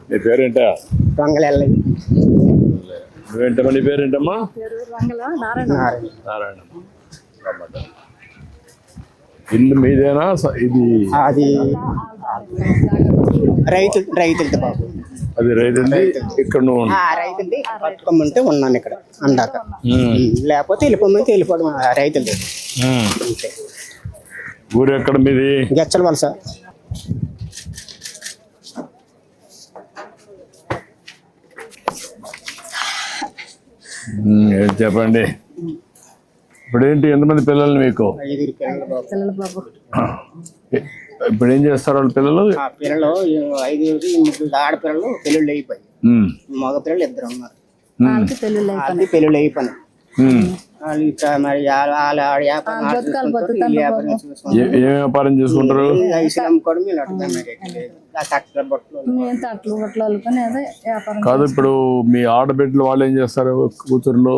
నీ పేరేంటా? నువ్వేంటమ్మా? నీ పేరేంటమ్మా? నారాయణ. ఇల్లు మీదేనా? ఇది అది రైతులది బాబు. అది రైతుంది. ఇక్కడ నువ్వు రైతులది పట్టుకోమంటే ఉన్నాను ఇక్కడ అందాక. లేకపోతే వెళ్ళిపోమంటే వెళ్ళిపోవడం రైతులది. ఊరు ఎక్కడ మీది? గెచ్చల వలస. చెప్పండి. ఇప్పుడు ఏంటి, ఎంతమంది పిల్లలు మీకు? 5 పిల్లలు బాబు. ఇప్పుడు ఏం చేస్తారు వాళ్ళ పిల్లలు? పిల్లలు 5 ఆడపిల్లలు పెళ్ళిళ్ళు అయిపోయి, మగ పిల్లలు 2 ఉన్నారు. పెళ్ళిళ్ళు అయిపోయినాయి. ఏం వ్యాపారం చేసుకుంటారు? కాదు, ఇప్పుడు మీ ఆడబిడ్డలు వాళ్ళు ఏం చేస్తారు? కూతుర్లు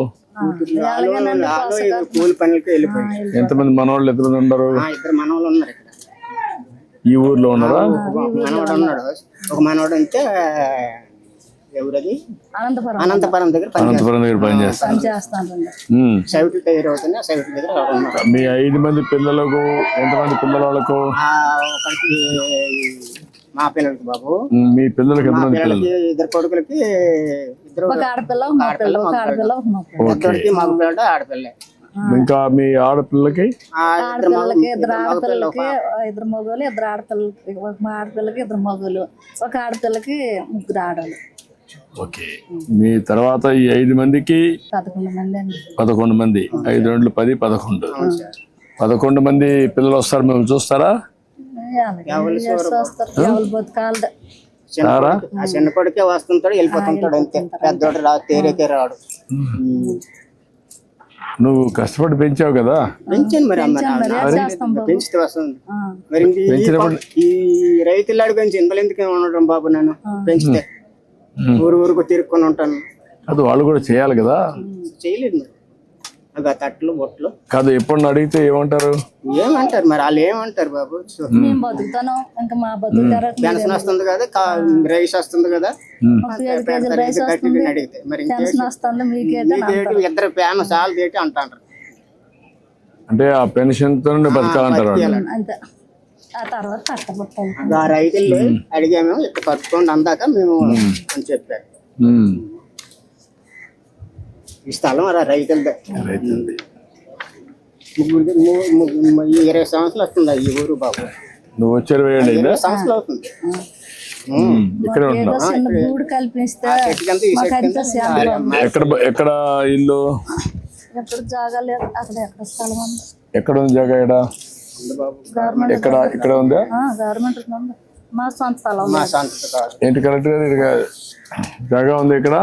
కూలి పనులకి వెళ్ళిపోయి. ఎంతమంది మనవాళ్ళు? ఎంతమంది ఉన్నారు? 2 మనవాళ్ళు ఉన్నారు ఇక్కడ. ఈ ఊర్లో ఉన్నారా? మనవాడు ఉన్నాడు. ఒక మనవాడు అంటే ఎవరది? అనంతపురం దగ్గర పనిచేస్తాను. మీ 5 మంది పిల్లలకు ఎంతమంది పిల్లలకు? మా పిల్లలకి బాబు. మీ పిల్లలకి ఎంతమంది పిల్లలు? 2 కొడుకులకి 2 ఆడపిల్ల, మగ పిల్లడు ఆడపిల్ల. ఇంకా మీ ఆడపిల్లకి? 2 ఆడపిల్లలకి 2 మగోళ్ళు, 2 ఆడపిల్లలకి. ఒక ఆడపిల్లకి 2 మగోళ్ళు, ఒక ఆడపిల్లకి 3 ఆడవాళ్ళు. ఓకే. మీ తర్వాత ఈ 5 మందికి 11 మంది అండి. 11 మంది. 5 2 10 11 మంది పిల్లలు వస్తారు. మేము చూస్తారా? చిన్న కొడుకే వస్తుంటాడు, వెళ్ళిపోతుంటాడు అంతే. పెద్దోడు తేరేకే రాడు. నువ్వు కష్టపడి పెంచావు కదా? పెంచాను మరి. పెంచితే వస్తుంది మరి. ఈ రైతులాడు పెంచి ఇంతలో ఎందుకు ఉండడం బాబు? నేను పెంచితే ఊరుకు తిరుక్కొని ఉంటాను. అది వాళ్ళు కూడా చేయాలి కదా? చేయలేదు మరి. తట్లు బొట్లు కాదు. ఎప్పుడు అడిగితే ఏమంటారు? ఏమంటారు మరి వాళ్ళు? ఏమంటారు బాబు? పెన్షన్ వస్తుంది కదా, రైస్ వస్తుంది కదా, అడిగితే మరి 2 ఫ్యాన్ చాలా తేటి అంటారు. అంటే ఆ పెన్షన్ తో బతకాలంటారు. రైతులు అడిగాము, ఇక్కడ పట్టుకోండి అందాక మేము అని చెప్పారు. ఈ స్థలం రైతులదే. 20 సంవత్సరాలు వస్తుంది ఈ ఊరు బాబు. నువ్వు వచ్చి 20 సంవత్సరాలు అవుతుంది. ఎక్కడ ఇల్లు? ఎక్కడ ఉంది జాగా? ఇక్కడ ఉందా? ఏంటి కరెక్ట్ గా జాగా ఉంది ఇక్కడ?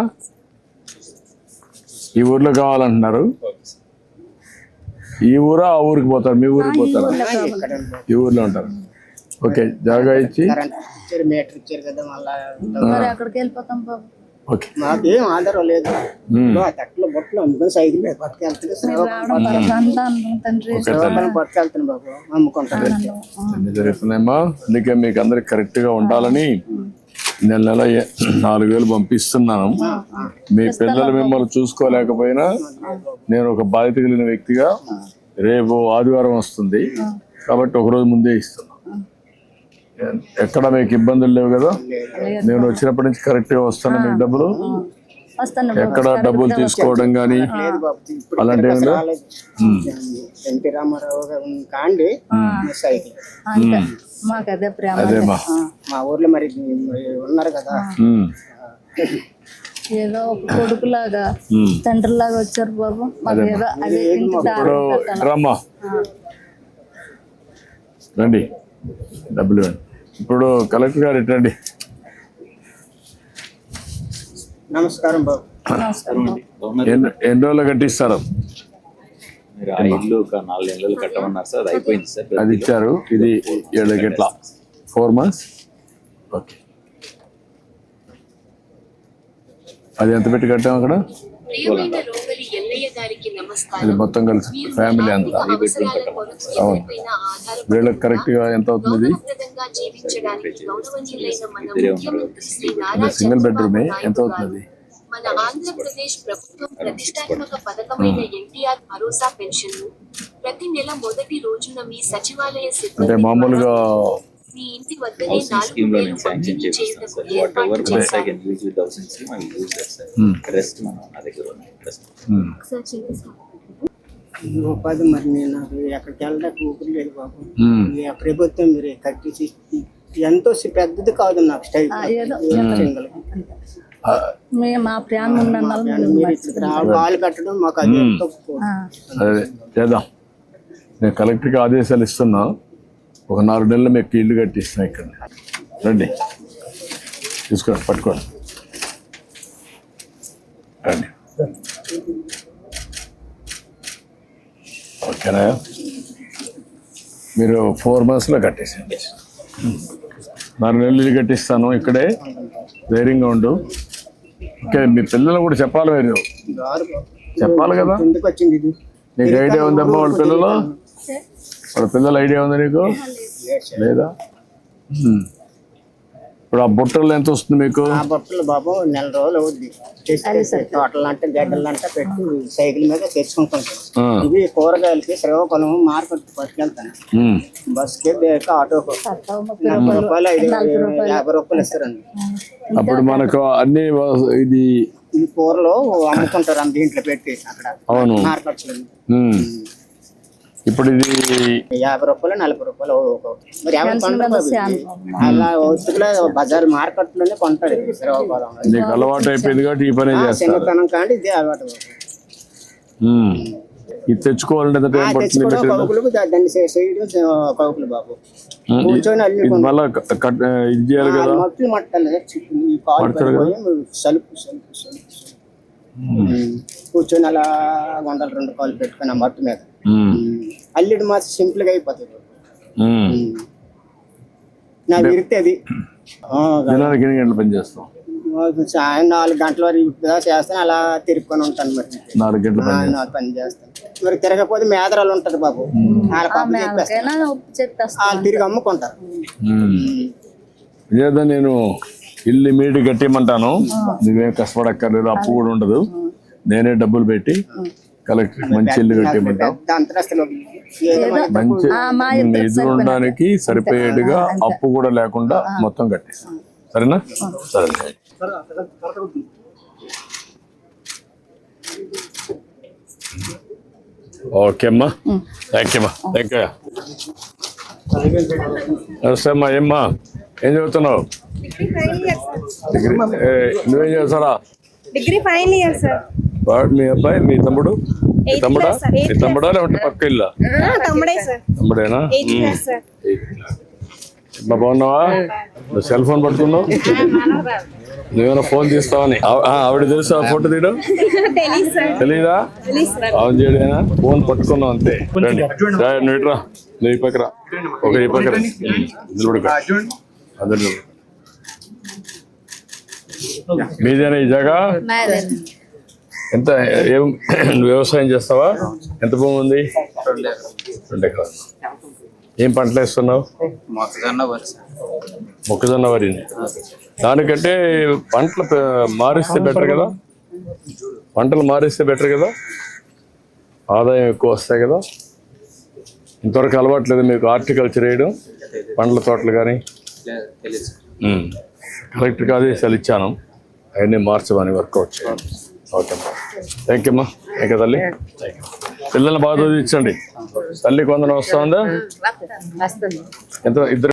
ఈ ఊర్లో కావాలంటున్నారు. ఈ ఊరా ఆ ఊరికి పోతారు? మీ ఊరికి పోతారు? ఈ ఊర్లో ఉంటారు. ఓకే. జాగా ఇచ్చి మీటర్ ఇచ్చారు కదా, మళ్ళీ ఓకే. మాకేం ఆధారం లేదు. తట్లో బొట్లు అందుకని సైకిల్ పట్టుకెళ్తాను బాబు, అమ్ముకుంటాను. జరుగుతున్నాయమ్మా. అందుకే మీకు అందరికి కరెక్ట్ గా ఉండాలని నెల 4,000 పంపిస్తున్నాను. మీ పిల్లలు మిమ్మల్ని చూసుకోలేకపోయినా నేను ఒక బాధ్యత కలిగిన వ్యక్తిగా రేపు ఆదివారం వస్తుంది కాబట్టి ఒకరోజు ముందే ఇస్తున్నాను. ఎక్కడ మీకు ఇబ్బందులు లేవు కదా? నేను వచ్చినప్పటి నుంచి కరెక్ట్ గా వస్తాను. మీకు డబ్బులు ఎక్కడ డబ్బులు తీసుకోవడం కానీ అలాంటి ఎన్టీ రామారావు కాండి అదేమా. మా ఊర్లో మరి ఉన్నారు కదా, ఏదో ఒక కొడుకులాగా తండ్రి లాగా వచ్చారు బాబు. రమ్మా రండి, డబ్బులు ఇవ్వండి. ఇప్పుడు కలెక్టర్ గారు రండి. నమస్కారం బాబు. ఎన్ని రోజులు కట్టిస్తారు? ఇల్లు 4 నెలలు కట్టమన్నారు సార్, అయిపోయింది సార్. అది ఇచ్చారు. ఇది 7 గంటల 4 months. ఓకే. అది ఎంత పెట్టి కట్టాం అక్కడ? ప్రియమైన రోగలి ఎల్లయ్య గారికి నమస్కారం. ఇది మొత్తం కలిసి ఫ్యామిలీ అంతా. అవసరాల కొరకు ఎవరిపైన ఆధారపడి వీళ్ళకి కరెక్ట్ గా ఎంత అవుతుంది? గౌరవప్రదంగా జీవించడానికి గౌరవనీయులైన మన ముఖ్యమంత్రి శ్రీ నారా సింగిల్ బెడ్రూమ్ చంద్రబాబు ఎంత నాయుడు అవుతుంది? గారు మన ఆంధ్రప్రదేశ్ ప్రభుత్వం ప్రతిష్టాత్మక పథకమైన ఎన్టీఆర్ భరోసా పెన్షన్ ప్రతి నెల మొదటి రోజున మీ సచివాలయ అంటే సిబ్బంది మామూలుగా మీ ఇంటి వద్దనే స్కీమ్ లో 4,000 నేను శాంక్షన్ పంపిణీ చేపిస్తాను సార్. చేయటకు వాట్ ఎవర్ ఏర్పాటు వన్స్ ఐ చేశారు. Can use with housing scheme I will use that sir. Rest మనం నా దగ్గర ఉంది. రెస్ట్ ఉపాధి మరి నేను నాకు ఎక్కడికి వెళ్ళడానికి ఊపిరి లేదు బాబు. ఈ ప్రభుత్వం మీరు కట్టించి ఎంతో పెద్దది కాదు నాకు స్టైల్ ఏదో సింగల్ మేము మా ప్రేమ ఉన్న మీరు ఇక్కడ కాలు పెట్టడం మాకు అది ఎంతో అదే చేద్దాం. నేను కలెక్టర్కి ఆదేశాలు ఇస్తున్నా. ఒక 4 నెలలు మీకు ఇల్లు కట్టిస్తున్నా ఇక్కడ. రండి, తీసుకోండి, పట్టుకోండి, రండి. ఓకేనా? మీరు 4 monthsలో కట్టేసేయండి. 4 నెలలు ఇల్లు కట్టిస్తాను ఇక్కడే. ధైర్యంగా ఉండు. ఓకే, మీ పిల్లలు కూడా చెప్పాలి. మీరు చెప్పాలి కదా. ఎందుకు వచ్చింది ఇది? నీకు ఐడియా ఉందమ్మా వాళ్ళ పిల్లలు? వాళ్ళ పిల్లల ఐడియా ఉందా నీకు? లేదా? ఇప్పుడు ఆ బుట్టలు ఎంత వస్తుంది మీకు? ఆ బట్టలు బాబు నెల రోజులు అవుద్ది. తోటలు అంటే గడ్డలు అంటే పెట్టి సైకిల్ మీద తెచ్చుకుంటుంటాం. ఇవి కూరగాయలకి శ్రీకాకుళం మార్కెట్ పట్టుకెళ్తాను. బస్కి ఆటోకు 30 రూపాయలు 50 రూపాయలు ఇస్తారండి. అప్పుడు మనకు అన్ని ఇది ఈ కూరలు అమ్ముకుంటారు దీంట్లో పెట్టి అక్కడ అవును మార్కెట్స్ లో. ఇప్పుడు ఇది 50 రూపాయలు 40 రూపాయలు మరి ఎవరు కొంటారు? అలా వస్తువులే బజార్ మార్కెట్ లోనే కొంటారు. శ్రీకాకుళం నీకు అలవాటు అయిపోయింది కాబట్టి ఈ పనే చేస్తారు. చిన్నతనం కానీ ఇదే అలవాటు. ఇది తెచ్చుకోవాలంటే ఎంత టైం పడుతుంది? కౌకులకు దాన్ని చేయడం కౌకులు బాబు. కూర్చొని అల్లి ఇది మళ్ళా ఇది చేయాలి కదా. మొత్తం మట్టాలి ఈ కాలు పడిపోయి సలుపు సలుపు సలుపు కూర్చొని అలా 100-2 కాలు పెట్టుకుని ఆ మట్టు మీద అల్లిడి మాత్రం సింపుల్ గా అయిపోతుంది. నా విరితే అది దినానికి ఎన్ని గంటలు పని చేస్తాం? సాయం 4 గంటల వరకు చేస్తాను. అలా తిరుక్కొని ఉంటాను. మరి 4 గంటలు పని పని చేస్తాను. మరి తిరగకపోతే మేదరాలు ఉంటది బాబు. వాళ్ళ పప్పు చెప్పేస్తాను. వాళ్ళు తిరిగి అమ్ముకుంటారు. ఇదేదా నేను ఇల్లు ఇమీడియట్ కట్టేయమంటాను. నువ్వేం కష్టపడక్కర్లేదు, అప్పు కూడా ఉండదు. నేనే డబ్బులు పెట్టి కలెక్టర్ మంచి ఇల్లు కట్టేయమంటాను. అంతరస్తులు మంచి ఎదురు ఉండడానికి సరిపోయేట్టుగా అప్పు కూడా లేకుండా మొత్తం కట్టేస్తాను. సరేనా? సరే. ఓకే అమ్మా, థ్యాంక్ యూ అమ్మా. Thank you. నమస్తే అమ్మా. ఏమ్మా, ఏం చదువుతున్నావు? డిగ్రీ. నువ్వేం చేస్తారా? Degree final year sir. వాడు మీ అబ్బాయి, మీ తమ్ముడు? మీ తమ్ముడా? మీ తమ్ముడా లేకుంటే పక్క ఇల్లా? తమ్ముడే సార్. తమ్ముడేనా? 8th class sir. అమ్మా, బాగున్నావా? నువ్వు సెల్ ఫోన్ పట్టుకున్నావు? నువ్వేమైనా ఫోన్ తీస్తావని ఆవిడ తెలుసా? ఫోటో తీయడం తెలీదు సార్. తెలీదా? అవును చేయడేనా? ఫోన్ పట్టుకున్నావు అంతే. రండి, నువ్వు ఇట్రా, నువ్వు ఈ పక్కరా, ఒక ఈ పక్కరా, అందరు మీదేనా ఈ జాగా? ఎంత? ఏం నువ్వు వ్యవసాయం చేస్తావా? ఎంత భూమి ఉంది? 2 ఎకరాలు. ఏం పంటలు వేస్తున్నావు? మొక్కజొన్న వరిని. దానికంటే పంటలు మారిస్తే బెటర్ కదా. పంటలు మారిస్తే బెటర్ కదా, ఆదాయం ఎక్కువ వస్తాయి కదా. ఇంతవరకు అలవాట్లేదు మీకు హార్టికల్చర్ వేయడం, పండ్ల తోటలు కానీ? కలెక్టర్కి ఆదేశాలు ఇచ్చాను, అవన్నీ మార్చమని వర్కౌట్ చేయండి. ఓకే అమ్మా, థ్యాంక్ యూ అమ్మా. ఇంకా తల్లి థ్యాంక్ యూ. పిల్లల్ని బాగా చదివించండి. తల్లి కొందరు వస్తా ఉందా? ఎంత? 2